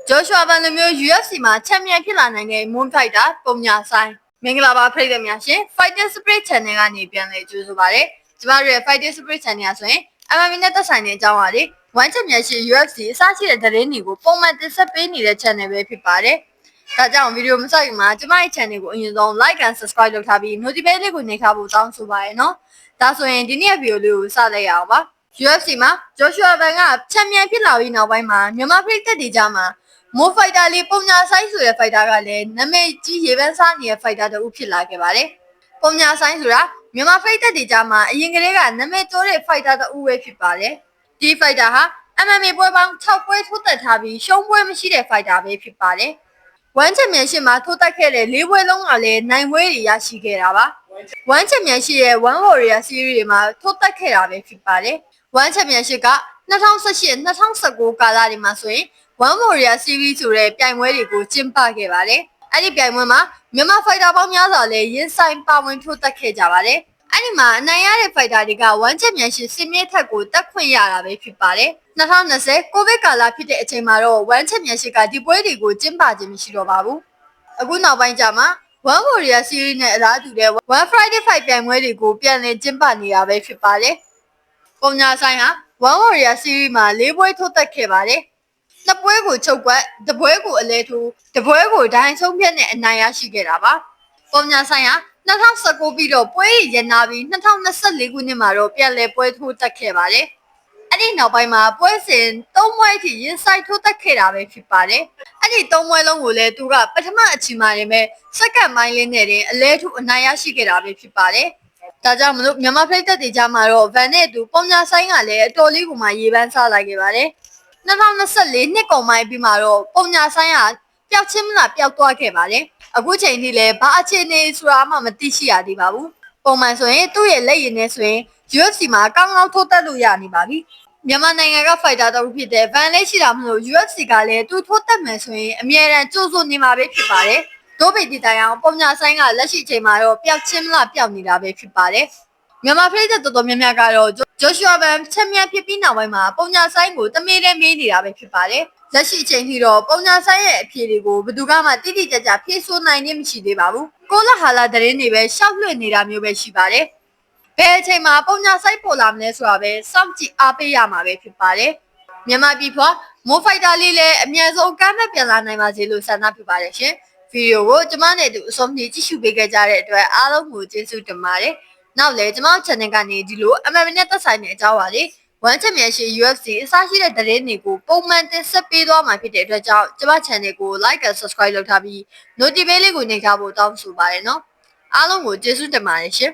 Joshua ဗန်လိုမျိုး UFC မှာချန်ပီယံဖြစ်လာနိုင်တဲ့ Moon Fighter ပုံညာဆိုင်မင်္ဂလာပါပရိသတ်များရှင် Fighting Spirit Channel ကနေပြန်လည်ကြိုဆိုပါရစေ။ကျမတို့ရဲ့ Fighting Spirit Channel ဆိုရင် MMA နဲ့သက်ဆိုင်တဲ့အကြောင်းအရာတွေဝမ်ချန်ပီယံရှင် UFC အစရှိတဲ့သတင်းတွေကိုပုံမှန်တင်ဆက်ပေးနေတဲ့ channel ပဲဖြစ်ပါတယ်။ဒါကြောင့်ဗီဒီယိုမစခင်မှာကျမရဲ့ channel ကိုအရင်ဆုံး like and subscribe လုပ်ထားပြီး notification လေးကိုနှိပ်ထားဖို့တောင်းဆိုပါရနော်။ဒါဆိုရင်ဒီနေ့ဗီဒီယိုလေးကိုစလိုက်ရအောင်ပါ။ UFC မှာ Joshua ဗန်ကချန်ပီယံဖြစ်လာပြီးနောက်ပိုင်းမှာမြန်မာပရိသတ်တွေကြားမှာမိုးဖိုက်တာလေးပုံညာဆိုင်ဆိုတဲ့ဖိုက်တာကလည်းနာမည်ကြီးရေပန်းစားနေတဲ့ဖိုက်တာတဦးဖြစ်လာခဲ့ပါတယ်။ပုံညာဆိုင်ဆိုတာမြန်မာဖိုက်တာတွေကြားမှာအရင်ကတည်းကနာမည်ကျော်တဲ့ဖိုက်တာတဦးပဲဖြစ်ပါတယ်။ဒီဖိုက်တာဟာ MMA ပွဲပေါင်း6ပွဲထိုးသက်ထားပြီးရှုံးပွဲမရှိတဲ့ဖိုက်တာပဲဖြစ်ပါတယ်။ဝမ်ချန်ပီယံရှစ်မှာထိုးသက်ခဲ့တဲ့၄ပွဲလုံးကလည်းနိုင်ပွဲတွေရရှိခဲ့တာပါ။ဝမ်ချန်ပီယံရှစ်ရဲ့ One Warrior Series တွေမှာထိုးသက်ခဲ့တာပဲဖြစ်ပါတယ်။ဝမ်ချန်ပီယံရှစ်က2018 2019ကာလတွေမှာဆိုရင်One Warrior Series ဆိုတဲ့ပြိုင်ပွဲတွေကိုကျင်းပခဲ့ပါတယ်။အဲ့ဒီပြိုင်ပွဲမှာမြန်မာဖိုက်တာပေါင်းများစွာလည်းရင်ဆိုင်ပါဝင်ထိုးသက်ခဲ့ကြပါတယ်။အဲ့ဒီမှာအနိုင်ရတဲ့ဖိုက်တာတွေကဝမ်ချန်ပီယံရှစ်စင်မြင့်ထက်ကိုတက်ခွင့်ရတာပဲဖြစ်ပါတယ်။2020ကိုဗစ်ကာလဖြစ်တဲ့အချိန်မှာတော့ဝမ်ချန်ပီယံရှစ်ကဒီပွဲတွေကိုကျင်းပခြင်းမရှိတော့ပါဘူး။အခုနောက်ပိုင်းကျမှ One Warrior Series နဲ့အလားတူတဲ့ One Friday Fight ပြိုင်ပွဲတွေကိုပြန်လည်ကျင်းပနေတာပဲဖြစ်ပါတယ်။ပုံညာဆိုင်ဟာ One Warrior Series မှာ၄ပွဲထိုးသက်ခဲ့ပါတယ်။နှစ်ပွဲကိုချုပ်ကွက်တပွဲကိုအလဲထိုးတပွဲကိုဒိုင်းဆုံးဖြတ်နဲ့အနိုင်ရရှိခဲ့တာပါပုံညာဆိုင်ဟာ2019ပြီးတော့ပွဲရည်နာပြီး2024ခုနှစ်မှာတော့ပြန်လည်ပွဲထိုးတက်ခဲ့ပါတယ်အဲ့ဒီနောက်ပိုင်းမှာပွဲစဉ်၃ပွဲအထိရင်ဆိုင်ထိုးတက်ခဲ့တာပဲဖြစ်ပါတယ်အဲ့ဒီ၃ပွဲလုံးကိုလည်းသူကပထမအချိန်မှာနေမဲ့စက္ကန့်ပိုင်းလေးနဲ့တင်အလဲထိုးအနိုင်ရရှိခဲ့တာပဲဖြစ်ပါတယ်ဒါကြောင့်မလို့မြန်မာပြည်သက်တွေကြားမှာတော့ဗန်နဲ့အတူပုံညာဆိုင်ကလည်းအတော်လေးကိုမှရေပန်းစားလိုက်ခဲ့ပါတယ်2024နှစ်ကုန်ပိုင်းပြီးမှာတော့ပုံညာဆိုင်ကပျောက်ချင်းမလားပျောက်သွားခဲ့ပါတယ်အခုချိန်ထိလည်းဘာအခြေအနေဆိုတာမှမသိရှိရသေးပါဘူးပုံမှန်ဆိုရင်သူ့ရဲ့လက်ရည်နဲ့ဆိုရင် UFC မှာကောင်းကောင်းထိုးတက်လို့ရနေပါပြီမြန်မာနိုင်ငံကဖိုက်တာတူဖြစ်တဲ့ဗန်လေးရှိတာမလို့ UFC ကလည်းသူထိုးတက်မယ်ဆိုရင်အမြဲတမ်းကြိုးစိုးနေမှာပဲဖြစ်ပါတယ်တိုးပိတ်တီတိုင်အောင်ပုံညာဆိုင်ကလက်ရှိချိန်မှာတော့ပျောက်ချင်းမလားပျောက်နေတာပဲဖြစ်ပါတယ်မြန်မာပြည်သက်တော်တော်များများကတော့ဂျိုရှွာဗန်ချန်ပီယံဖြစ်ပြီးနောက်ပိုင်းမှာပုံညာဆိုင်ကိုတမေးတဲ့မေးနေတာပဲဖြစ်ပါတယ်။လက်ရှိအချိန်ထိတော့ပုံညာဆိုင်ရဲ့အဖြေတွေကိုဘယ်သူမှတိတိကျကျဖြေဆိုနိုင်ခြင်းမရှိသေးပါဘူး။ကိုလဟာလာသတင်းတွေပဲရှောက်လွှင့်နေတာမျိုးပဲရှိပါတယ်။ဘယ်အချိန်မှာပုံညာဆိုင်ပေါ်လာမလဲဆိုတာပဲစောင့်ကြည့်အားပေးရမှာပဲဖြစ်ပါတယ်။မြန်မာပြည်ဖွာမိုးဖိုက်တာလေးလည်းအများဆုံးကမ်းမဲ့ပြန်လာနိုင်ပါစေလို့ဆန္ဒပြုပါတယ်ရှင်။ဗီဒီယိုကိုကျမနဲ့တူအဆုံးထိကြည့်ရှုပေးခဲ့ကြတဲ့အတွက်အားလုံးကိုကျေးဇူးတင်ပါတယ်။နောက်လေကျွန်မ channel ကနေဒီလို MMA နဲ့သက်ဆိုင်တဲ့အကြောင်းပါလေဝမ်ချန်ပီယံရှစ် UFC အစရှိတဲ့သတင်းတွေကိုပုံမှန်တင်ဆက်ပေးသွားမှာဖြစ်တဲ့အတွက်ကြောင့်ကျွန်မ channel ကို like and subscribe လုပ်ထားပြီး notification လေးကိုနှိပ်ထားဖို့တောင်းဆိုပါရနော်အားလုံးကိုကျေးဇူးတင်ပါတယ်ရှင်